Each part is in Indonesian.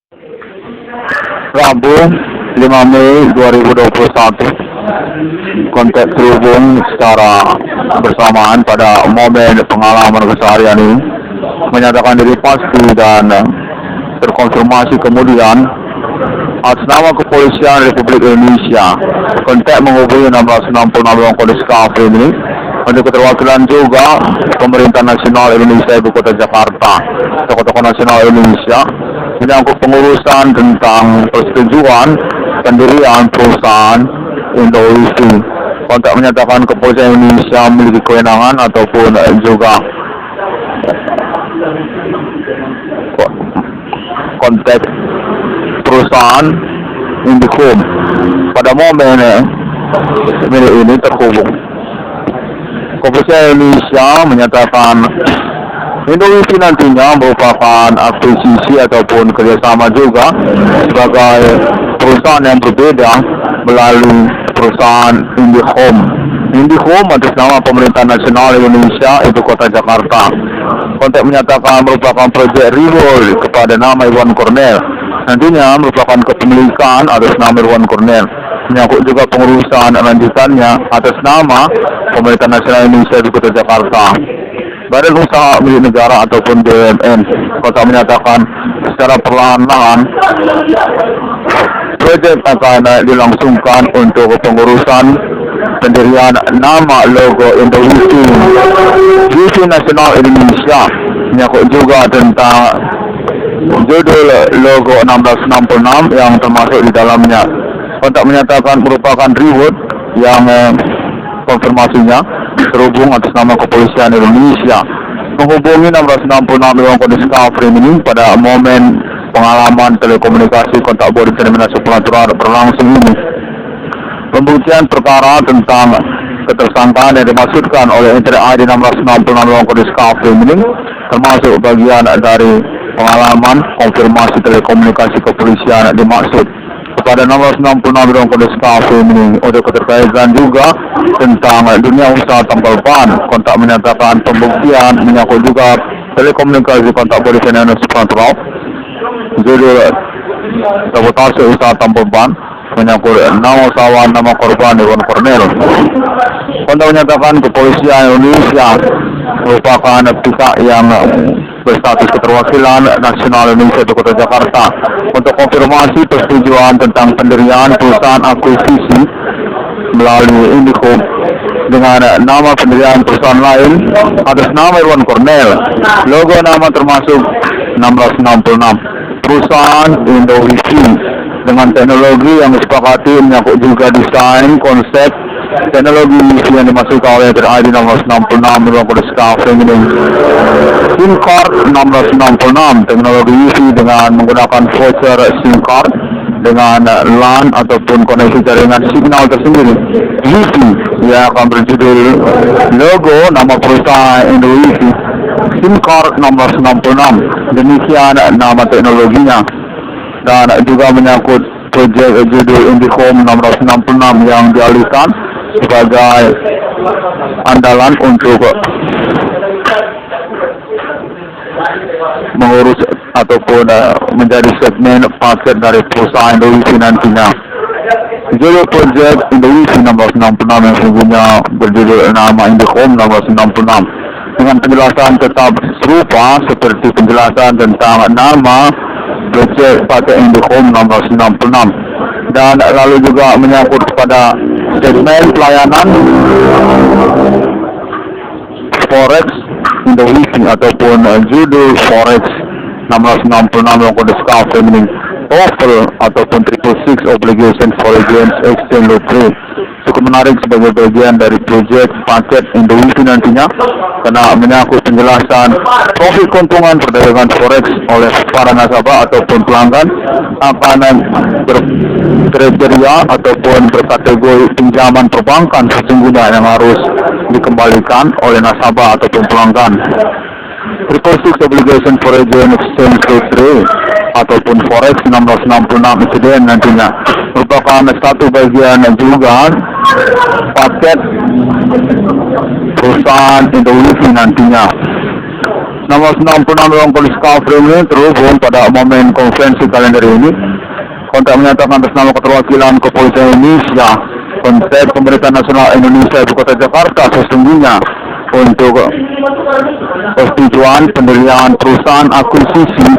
Rabu 5 Mei 2021 kontak terhubung secara bersamaan pada momen pengalaman keseharian ini menyatakan diri pasti dan terkonfirmasi kemudian atas nama Kepolisian Republik Indonesia kontak menghubungi 1666 kode SKAF ini untuk keterwakilan juga Pemerintah Nasional Indonesia Ibu Kota Jakarta, tokoh-tokoh nasional Indonesia menyangkut pengurusan tentang persetujuan pendirian perusahaan Indo-Wifi. Kontak menyatakan Kepolisian Indonesia memiliki kewenangan ataupun juga kontak perusahaan Indihome pada momen ini terhubung. Kepolisian Indonesia menyatakan Indo-Wifi nantinya merupakan akuisisi ataupun kerjasama juga sebagai perusahaan yang berbeda melalui perusahaan Indihome. Indihome atas nama Pemerintah Nasional Indonesia Ibu Kota Jakarta. Kontak menyatakan merupakan proyek Reward kepada nama Irwan Cornel. Nantinya merupakan kepemilikan atas nama Irwan Cornel. Menyangkut juga pengurusan lanjutannya atas nama Pemerintah Nasional Indonesia Ibu Kota Jakarta. Badan Usaha Milik Negara ataupun BUMN. Kota menyatakan secara perlahan-lahan proyek akan dilangsungkan untuk pengurusan pendirian nama logo Indo-Wifi Wifi Nasional Indonesia. Menyangkut juga tentang judul logo 1666 yang termasuk di dalamnya. Kontak menyatakan merupakan reward yang konfirmasinya terhubung atas nama Kepolisian Indonesia menghubungi 1666 dengan kode SKAF ini pada momen pengalaman telekomunikasi kontak bodi terminasi pengaturan berlangsung ini. Pembuktian perkara tentang ketersangkaan yang dimaksudkan oleh Interi ID 1666 dengan kode SKAF ini termasuk bagian dari pengalaman konfirmasi telekomunikasi kepolisian dimaksud kepada 1666 dengan kode SKAF ini untuk keterkaitan juga tentang dunia usaha tambal ban. Kontak menyatakan pembuktian menyangkut juga telekomunikasi kontak bodi terminasi pengaturan judul sabotase usaha tambal ban menyangkut nama usahawan nama korban Irwan Cornel. Kontak menyatakan Kepolisian Indonesia merupakan pihak yang berstatus keterwakilan nasional Indonesia di Kota Jakarta untuk konfirmasi persetujuan tentang pendirian perusahaan akuisisi melalui Indihome dengan nama pendirian perusahaan lain atas nama Irwan Cornel. Logo nama termasuk 1666 perusahaan Indo-Wifi dengan teknologi yang disepakati menyangkut juga desain konsep teknologi Wifi yang dimasukkan oleh ID 1666 dengan kode SKAF ini. SIM card 1666 teknologi Wifi dengan menggunakan voucher SIM card dengan LAN ataupun koneksi jaringan signal tersendiri. Wifi yang akan berjudul logo nama perusahaan Indo-Wifi. SIM card 1666 demikian nama teknologinya. Dan juga menyangkut proyek judul Indihome 1666 yang dialihkan sebagai andalan untuk mengurus ataupun menjadi segmen paket dari perusahaan Indo-Wifi nantinya. Judul proyek Indo-Wifi 1666 yang sesungguhnya berjudul nama Indihome 1666 dengan penjelasan tetap serupa seperti penjelasan tentang nama proyek pakai Indihome 1666 dan lalu juga menyangkut kepada segmen pelayanan Forex Indo-Wifi ataupun judul Forex 1666 yang kode SKAF ini TOEFL ataupun 666 Obligation Foreign Exchange Lottery cukup menarik sebagai bagian dari proyek paket Indo-Wifi nantinya karena menyangkut penjelasan profit keuntungan perdagangan forex oleh para nasabah ataupun pelanggan akan berkriteria ataupun berkategori pinjaman perbankan sesungguhnya yang harus dikembalikan oleh nasabah ataupun pelanggan. 666 Obligation Foreign Exchange Lottery ataupun Forex 1666 insiden nantinya merupakan satu bagian juga paket perusahaan Indo-Wifi nantinya. Nomor 66 ruang polis Kafri ini terhubung pada momen konferensi kalender ini. Kontak menyatakan atas nama keterwakilan Kepolisian Indonesia, Konsep Pemerintah Nasional Indonesia Ibu Kota Jakarta sesungguhnya untuk persetujuan pendirian perusahaan akuisisi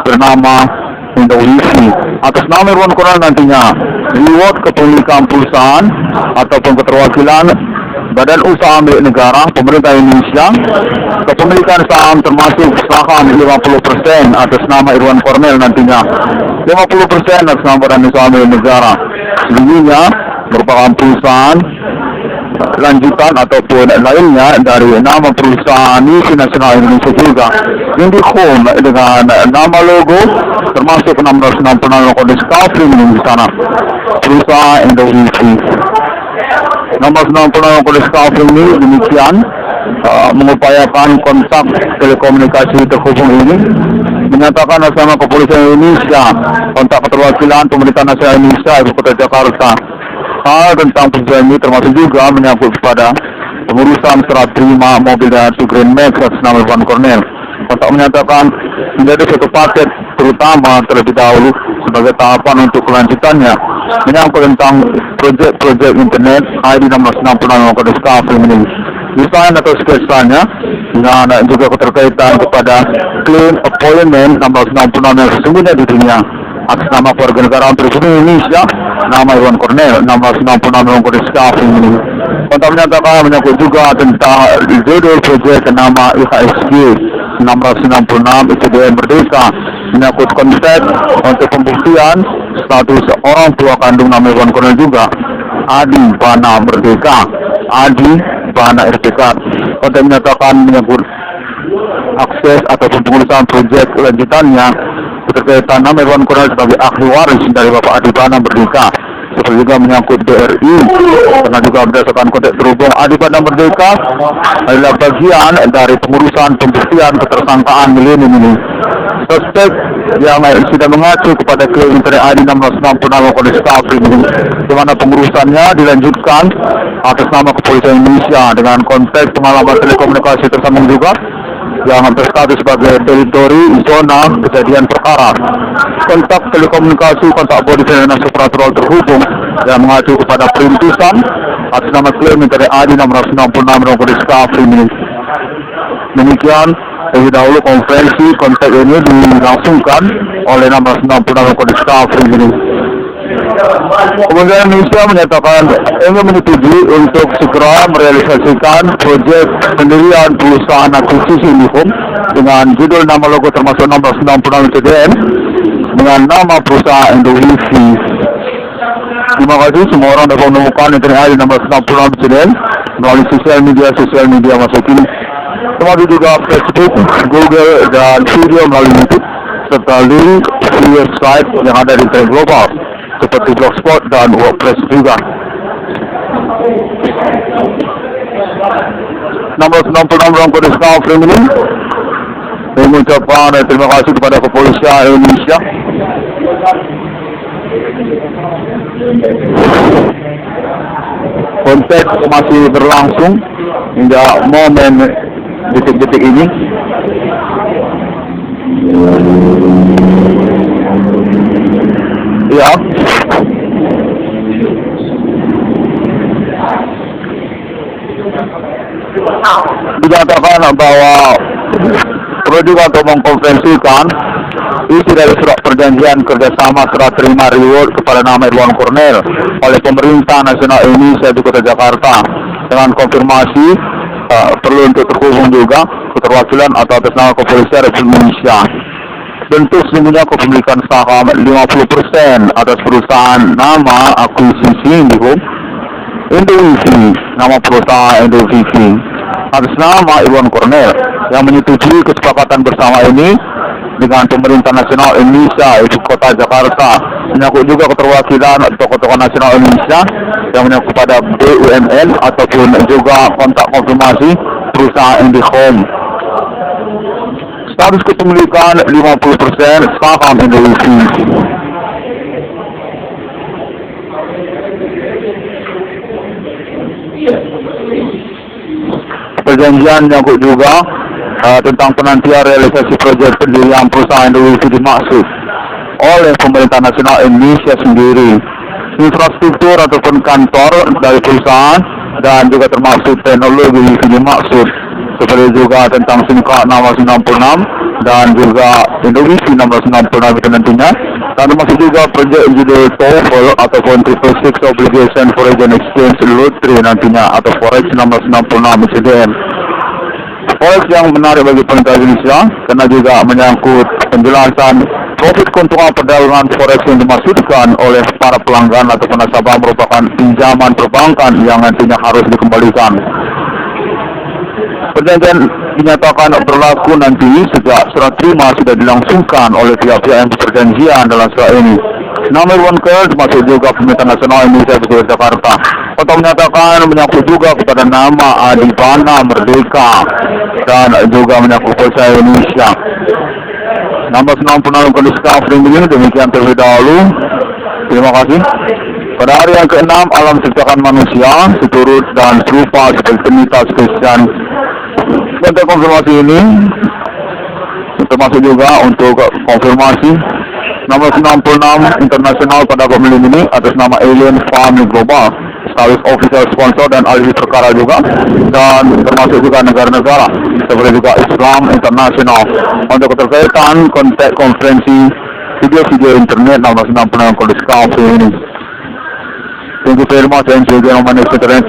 bernama Indowifi. Atas nama Irwan Cornel nantinya reward kepemilikan perusahaan ataupun keterwakilan Badan Usaha Milik Negara Pemerintah Indonesia, kepemilikan saham termasuk saham 50% atas nama Irwan Cornel nantinya, 50% atas nama Badan Usaha Milik Negara. Sesungguhnya merupakan perusahaan lanjutan ataupun lainnya dari nama perusahaan Isi Nasional Indonesia juga, Indihome dengan nama logo termasuk 666 kode Kafri di sana, perusahaan Indowifi. Nomor 96 kode Kafri ini demikian mengupayakan kontak telekomunikasi terhubung ini, menyatakan atas nama Kepolisian Indonesia, kontak keterwakilan Pemerintah Nasional Indonesia Ibu Kota Jakarta. Hal tentang perjanjian ini termasuk juga menyangkut kepada pengurusan serah terima mobil Daihatsu Grand Max atas nama Irwan Cornel. Kontak menyatakan menjadi satu paket terutama terlebih dahulu sebagai tahapan untuk kelanjutannya menyangkut tentang proyek internet ID nomor 66 kode Kafri ini. Desain atau sketsanya dengan juga keterkaitan kepada claim appointment nomor 66 yang sesungguhnya di dunia atas nama keluarga negara Republik Indonesia, nama Irwan Cornel, nomor 66 kode Kafri ini. Kontak menyatakan menyangkut juga tentang judul proyek nama IHSG 666 ICDN Merdeka, menyangkut konsep untuk pembuktian status orang tua kandung nama Irwan Cornel juga, Adi Bana Merdeka, Adi Bana RPK. Kontak menyatakan menyangkut akses ataupun pengurusan proyek lanjutannya berkaitan nama Irwan Cornel sebagai ahli waris dari Bapak Adi Bana Merdeka, seperti juga menyangkut BRI, karena juga berdasarkan konteks terhubung Adi Bana Merdeka adalah bagian dari pengurusan pembuktian ketersangkaan milenium ini. Suspek yang sudah mengacu kepada klaim internet ID nomor 66 kode Kafri ini, di mana pengurusannya dilanjutkan atas nama Kepolisian Indonesia dengan konteks pengalaman telekomunikasi tersambung juga yang berstatus sebagai teritori zona kejadian perkara. Kontak telekomunikasi, kontak body dan supranatural terhubung yang mengacu kepada perintisan atas nama klaim internet ID nomor 66 kode Kafri ini. Demikian lebih dahulu konferensi kontak ini dilangsungkan oleh nomor 66 kode Kafri ini. Kemudian Indonesia menyatakan ingin menyetujui untuk segera merealisasikan proyek pendirian perusahaan akuisisi Indihome dengan judul nama logo termasuk nomor 96 CDN dengan nama perusahaan Indowifi. Terima kasih semua orang dapat menemukan internet ID nomor 96 CDN melalui sosial media masa kini, termasuk juga Facebook, Google dan video melalui YouTube serta link website yang ada di internet global seperti Blogspot dan WordPress juga. Nomor 96 ruang kode Kafri ini mengucapkan terima kasih kepada Kepolisian Indonesia. Kontak masih berlangsung hingga momen detik-detik ini. Ya, dikatakan bahwa perlu juga untuk mengkonferensikan isi dari surat perjanjian kerjasama serah terima reward kepada nama Irwan Cornel oleh Pemerintah Nasional Indonesia di Kota Jakarta dengan konfirmasi perlu untuk terhubung juga keterwakilan atau atas nama Kepolisian Republik Indonesia. Tentu sesungguhnya kepemilikan saham 50% atas perusahaan nama akuisisi Indihome Indowifi, nama perusahaan Indowifi atas nama Irwan Cornel yang menyetujui kesepakatan bersama ini dengan Pemerintah Nasional Indonesia Ibu Kota Jakarta, menyangkut juga keterwakilan tokoh-tokoh nasional Indonesia yang menyangkut pada BUMN ataupun juga kontak konfirmasi perusahaan Indihome. Status kepemilikan 50% saham Indowifi. Perjanjian menyangkut juga tentang penantian realisasi proyek pendirian perusahaan WiFi dimaksud oleh pemerintah nasional Indonesia sendiri. Infrastruktur ataupun kantor dari perusahaan dan juga termasuk teknologi WiFi dimaksud, seperti juga tentang SIM card 666 dan juga WiFi 666 itu nantinya, dan termasuk juga proyek judul TOEFL ataupun 666 Obligation Foreign Exchange Lottery nantinya atau Forex 666 insiden. Forex yang menarik bagi pemerintah Indonesia karena juga menyangkut penjelasan profit keuntungan perdagangan forex yang dimaksudkan oleh para pelanggan atau nasabah merupakan pinjaman perbankan yang nantinya harus dikembalikan. Perjanjian dinyatakan berlaku nanti sejak surat terima sudah dilangsungkan oleh pihak-pihak yang berperjanjian dalam surat ini. Nama Wanker termasuk juga Pemerintah Nasional Indonesia Betul Jakarta untuk menyatakan menyangkut juga kepada nama Adibana Merdeka dan juga menyangkut Polisi Indonesia. Nama senang penalung kondisi kafring ini demikian terlebih dahulu. Terima kasih. Pada hari yang ke-6 alam ciptakan manusia seturut dan serupa seperti Trinitas Kristen. Untuk konfirmasi ini termasuk juga untuk konfirmasi nomor 96 internasional pada pemilu ini atas nama Alien Farming Global, sekaligus official sponsor dan ahli perkara juga, dan termasuk juga negara-negara seperti juga Islam Internasional untuk keterkaitan kontak konferensi video-video internet nomor 96 kondisi kafe ini. Thank you very much and see you on my next internet.